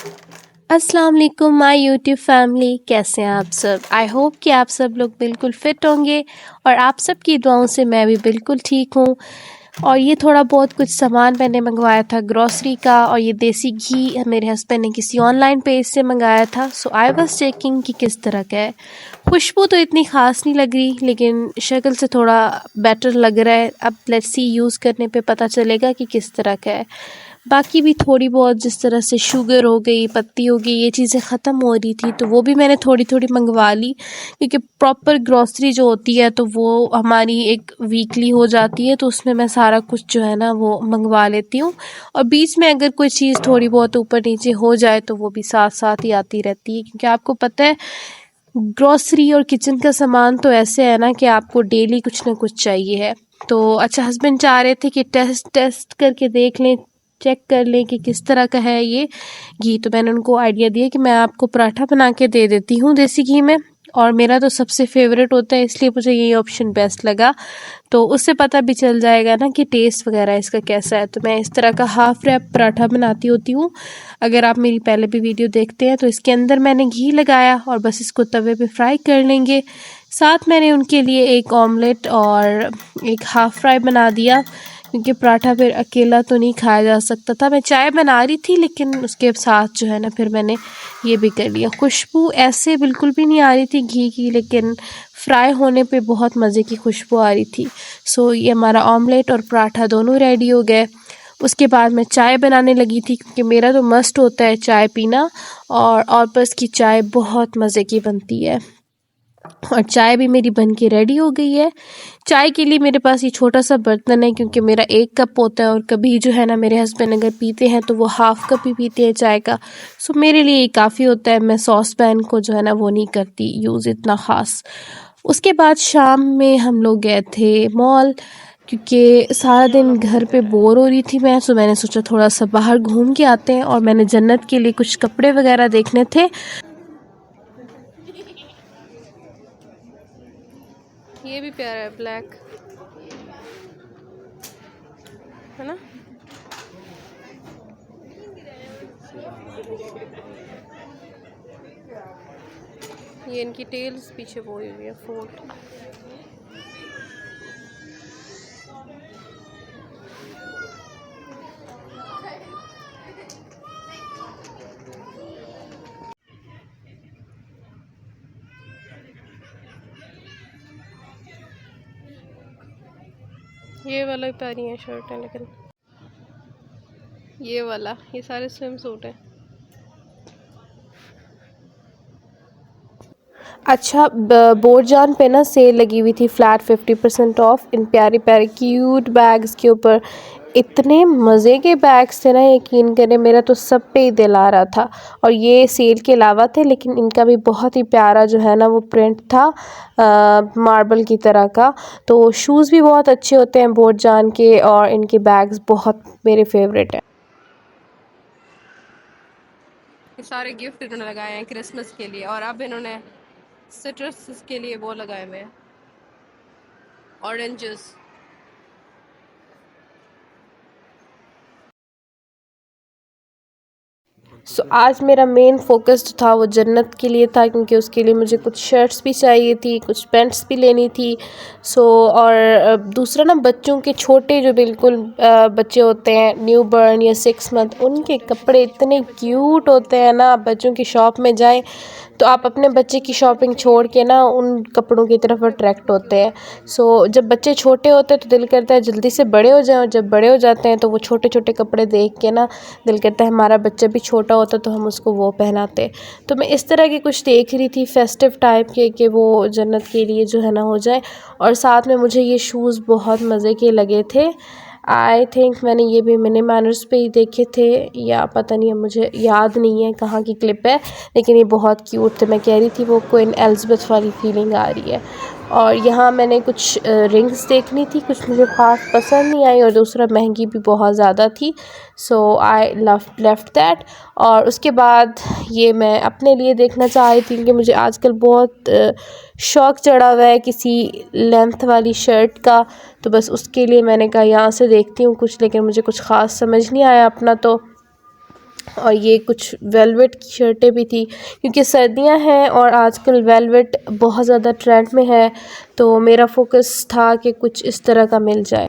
अस्सलाम वालेकुम my YouTube family, कैसे हैं आप सब। आई होप कि आप सब लोग बिल्कुल फ़िट होंगे और आप सब की दुआओं से मैं भी बिल्कुल ठीक हूँ। और ये थोड़ा बहुत कुछ सामान मैंने मंगवाया था ग्रॉसरी का, और ये देसी घी मेरे हस्बैंड ने किसी ऑनलाइन पेज से मंगाया था। सो आई वाज चेकिंग कि किस तरह का है। खुशबू तो इतनी ख़ास नहीं लग रही, लेकिन शक्ल से थोड़ा बेटर लग रहा है। अब लेट्स सी यूज़ करने पे पता चलेगा कि किस तरह का है। बाकी भी थोड़ी बहुत जिस तरह से शुगर हो गई, पत्ती हो गई, ये चीज़ें ख़त्म हो रही थी तो वो भी मैंने थोड़ी थोड़ी मंगवा ली, क्योंकि प्रॉपर ग्रॉसरी जो होती है तो वो हमारी एक वीकली हो जाती है, तो उसमें मैं सारा कुछ जो है ना वो मंगवा लेती हूँ। और बीच में अगर कोई चीज़ थोड़ी बहुत ऊपर नीचे हो जाए तो वो भी साथ साथ ही आती रहती है, क्योंकि आपको पता है ग्रॉसरी और किचन का सामान तो ऐसे है ना कि आपको डेली कुछ ना कुछ चाहिए है। तो अच्छा, हस्बैंड चाह रहे थे कि टेस्ट करके देख लें, चेक कर लें कि किस तरह का है ये घी। तो मैंने उनको आइडिया दिया कि मैं आपको पराठा बना के दे देती हूँ देसी घी में, और मेरा तो सबसे फेवरेट होता है, इसलिए मुझे ये ऑप्शन बेस्ट लगा। तो उससे पता भी चल जाएगा ना कि टेस्ट वगैरह इसका कैसा है। तो मैं इस तरह का हाफ़ रैप पराठा बनाती होती हूँ। अगर आप मेरी पहले भी वीडियो देखते हैं तो इसके अंदर मैंने घी लगाया और बस इसको तवे पे फ्राई कर लेंगे। साथ मैंने उनके लिए एक ऑमलेट और एक हाफ़ फ्राई बना दिया, क्योंकि पराठा फिर अकेला तो नहीं खाया जा सकता था। मैं चाय बना रही थी, लेकिन उसके साथ जो है ना फिर मैंने ये भी कर लिया। खुशबू ऐसे बिल्कुल भी नहीं आ रही थी घी की, लेकिन फ्राई होने पे बहुत मज़े की खुशबू आ रही थी। सो ये हमारा ऑमलेट और पराठा दोनों रेडी हो गए। उसके बाद मैं चाय बनाने लगी थी, क्योंकि मेरा तो मस्ट होता है चाय पीना, और ऑल्पस की चाय बहुत मज़े की बनती है। और चाय भी मेरी बन के रेडी हो गई है। चाय के लिए मेरे पास ये छोटा सा बर्तन है, क्योंकि मेरा 1 कप होता है और कभी जो है ना मेरे हस्बैंड अगर पीते हैं तो वो हाफ़ कप ही पीते हैं चाय का। सो मेरे लिए ये काफ़ी होता है। मैं सॉस पैन को जो है ना वो नहीं करती यूज़ इतना ख़ास। उसके बाद शाम में हम लोग गए थे मॉल, क्योंकि सारा दिन घर पे बोर हो रही थी मैं। सो मैंने सोचा थोड़ा सा बाहर घूम के आते हैं, और मैंने जन्नत के लिए कुछ कपड़े वगैरह देखने थे। ये भी प्यारा है, ब्लैक है ना। ये इनकी टेल्स पीछे वो हुई है फोल्ड। ये वाला भी प्यारी है शर्ट है, लेकिन ये वाला, ये सारे स्विम सूट है। अच्छा, बोरजान पे ना सेल लगी हुई थी, फ्लैट 50% ऑफ इन प्यारे प्यारे क्यूट बैग्स के ऊपर। इतने मज़े के बैग्स थे ना, यकीन करें मेरा तो सब पे ही दिल आ रहा था। और ये सेल के अलावा थे, लेकिन इनका भी बहुत ही प्यारा जो है ना वो प्रिंट था, मार्बल की तरह का। तो शूज़ भी बहुत अच्छे होते हैं बोरजान के, और इनके बैग्स बहुत मेरे फेवरेट हैं। ये सारे गिफ्ट इन्होंने लगाए हैं क्रिसमस के लिए, और अब इन्होंने सिट्रस के लिए वो लगाए हुए हैं, ऑरेंजेस। आज मेरा मेन फोकस जो था वो जन्नत के लिए था, क्योंकि उसके लिए मुझे कुछ शर्ट्स भी चाहिए थी, कुछ पैंट्स भी लेनी थी। और दूसरा ना, बच्चों के छोटे जो बिल्कुल बच्चे होते हैं न्यू बर्न या 6 मंथ, उनके कपड़े इतने क्यूट होते हैं ना। आप बच्चों की शॉप में जाएं तो आप अपने बच्चे की शॉपिंग छोड़ के ना उन कपड़ों की तरफ अट्रैक्ट होते हैं। जब बच्चे छोटे होते हैं तो दिल करता है जल्दी से बड़े हो जाएं, और जब बड़े हो जाते हैं तो वो छोटे छोटे कपड़े देख के ना दिल करता है हमारा बच्चा भी छोटा होता तो हम उसको वो पहनाते। तो मैं इस तरह की कुछ देख रही थी फेस्टिव टाइप के, कि वो जन्नत के लिए जो है ना हो जाए। और साथ में मुझे ये शूज़ बहुत मज़े के लगे थे। आई थिंक मैंने ये भी मिनी मैनर्स पे ही देखे थे, या पता नहीं है, मुझे याद नहीं है कहाँ की क्लिप है, लेकिन ये बहुत क्यूट थे। मैं कह रही थी वो क्वीन एलिज़ाबेथ वाली फीलिंग आ रही है। और यहाँ मैंने कुछ रिंग्स देखनी थी, कुछ मुझे ख़ास पसंद नहीं आई, और दूसरा महंगी भी बहुत ज़्यादा थी। I left that. और उसके बाद ये मैं अपने लिए देखना चाह रही थी कि मुझे आजकल बहुत शौक़ चढ़ा हुआ है किसी लेंथ वाली शर्ट का। तो बस उसके लिए मैंने कहा यहाँ से देखती हूँ कुछ, लेकिन मुझे कुछ ख़ास समझ नहीं आया अपना। तो और ये कुछ वेलवेट की शर्टें भी थी क्योंकि सर्दियां हैं और आजकल वेलवेट बहुत ज़्यादा ट्रेंड में है, तो मेरा फोकस था कि कुछ इस तरह का मिल जाए।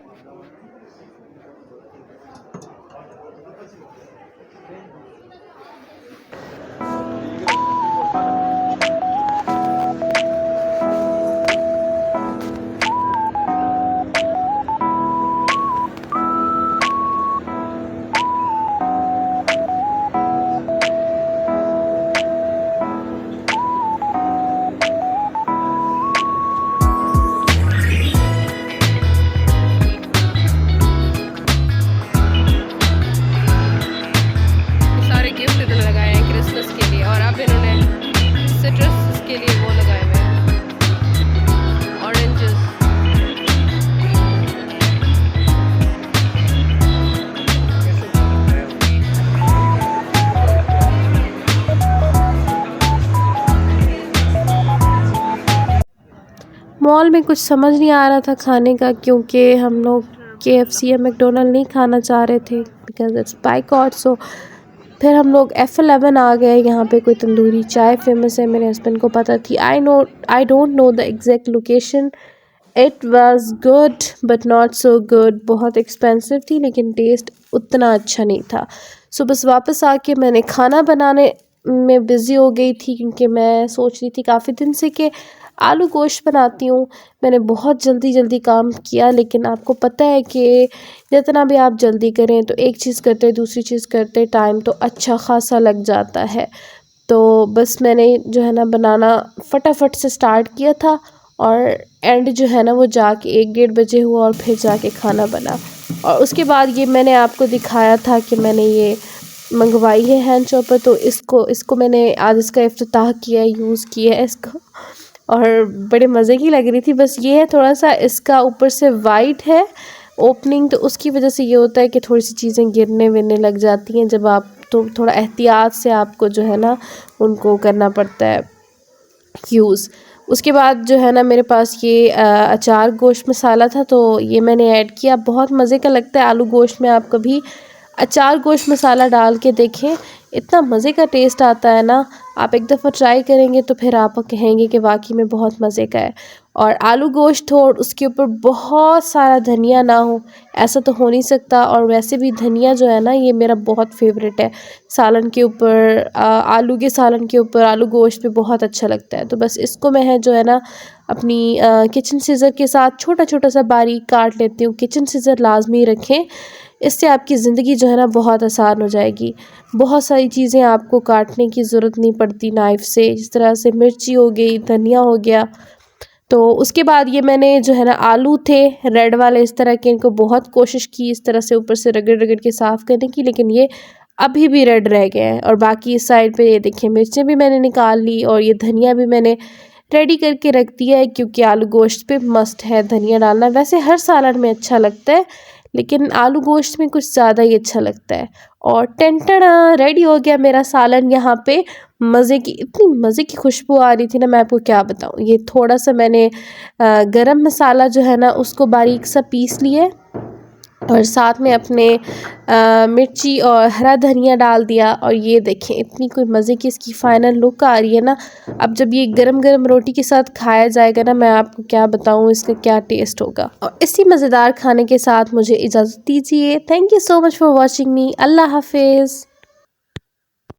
सारे गिफ्ट इधर लगाए हैं क्रिसमस के लिए, और अब इन्होंने सिट्रस के लिए वो लगाए हुए हैं ऑरेंजेस। मॉल में कुछ समझ नहीं आ रहा था खाने का, क्योंकि हम लोग KFC या मैकडोनल्ड नहीं खाना चाह रहे थे बिकॉज इट्स बाइकआउट। सो फिर हम लोग F11 आ गए। यहाँ पे कोई तंदूरी चाय फेमस है, मेरे हस्बैंड को पता थी। I don't know the exact location. It was good but not so good. बहुत एक्सपेंसिव थी लेकिन टेस्ट उतना अच्छा नहीं था। सो बस वापस आके मैंने खाना बनाने में बिज़ी हो गई थी, क्योंकि मैं सोच रही थी काफ़ी दिन से कि आलू गोश्त बनाती हूँ। मैंने बहुत जल्दी काम किया, लेकिन आपको पता है कि जितना भी आप जल्दी करें तो एक चीज़ करते दूसरी चीज़ करते टाइम तो अच्छा खासा लग जाता है। तो बस मैंने जो है ना बनाना फटाफट से स्टार्ट किया था, और एंड जो है ना वो जाके 1-1:30 बजे हुआ और फिर जाके खाना बना। और उसके बाद ये मैंने आपको दिखाया था कि मैंने ये मंगवाई है हैंड चॉपर, तो इसको मैंने आज इसका इफ्तिताह किया, यूज़ किया है इसको, और बड़े मज़े की लग रही थी। बस ये है थोड़ा सा इसका ऊपर से वाइट है ओपनिंग, तो उसकी वजह से ये होता है कि थोड़ी सी चीज़ें गिरने विरने लग जाती हैं जब आप, तो थोड़ा एहतियात से आपको जो है ना उनको करना पड़ता है यूज़। उसके बाद जो है ना मेरे पास ये अचार गोश्त मसाला था, तो ये मैंने ऐड किया। बहुत मज़े का लगता है आलू गोश्त में। आप कभी अचार गोश्त मसाला डाल के देखें, इतना मज़े का टेस्ट आता है ना। आप एक दफ़ा ट्राई करेंगे तो फिर आप कहेंगे कि वाकई में बहुत मज़े का है। और आलू गोश्त हो और उसके ऊपर बहुत सारा धनिया ना हो, ऐसा तो हो नहीं सकता। और वैसे भी धनिया जो है ना ये मेरा बहुत फेवरेट है सालन के ऊपर, आलू के सालन के ऊपर आलू गोश्त पे बहुत अच्छा लगता है। तो बस इसको मैं है जो है ना अपनी किचन सीज़र के साथ छोटा छोटा सा बारीक काट लेती हूँ। किचन सीज़र लाजमी रखें, इससे आपकी ज़िंदगी जो है ना बहुत आसान हो जाएगी। बहुत सारी चीज़ें आपको काटने की ज़रूरत नहीं पड़ती नाइफ़ से, जिस तरह से मिर्ची हो गई, धनिया हो गया। तो उसके बाद ये मैंने जो है ना आलू थे रेड वाले इस तरह के, इनको बहुत कोशिश की इस तरह से ऊपर से रगड़ रगड़ के साफ़ करने की, लेकिन ये अभी भी रेड रह गए हैं। और बाकी इस साइड पे ये देखिए मिर्चें भी मैंने निकाल ली, और ये धनिया भी मैंने रेडी करके रख दिया है, क्योंकि आलू गोश्त पे मस्ट है धनिया डालना। वैसे हर सालन में अच्छा लगता है, लेकिन आलू गोश्त में कुछ ज़्यादा ही अच्छा लगता है। और टेंटन रेडी हो गया मेरा सालन। यहाँ पे मज़े की, इतनी मज़े की खुशबू आ रही थी ना, मैं आपको क्या बताऊँ। ये थोड़ा सा मैंने गरम मसाला जो है ना उसको बारीक सा पीस लिया, और साथ में अपने मिर्ची और हरा धनिया डाल दिया। और ये देखें इतनी कोई मज़े की इसकी फ़ाइनल लुक आ रही है ना। अब जब ये गरम गरम रोटी के साथ खाया जाएगा ना, मैं आपको क्या बताऊँ इसका क्या टेस्ट होगा। और इसी मज़ेदार खाने के साथ मुझे इजाज़त दीजिए। Thank you so much for watching me. Allah हाफिज़।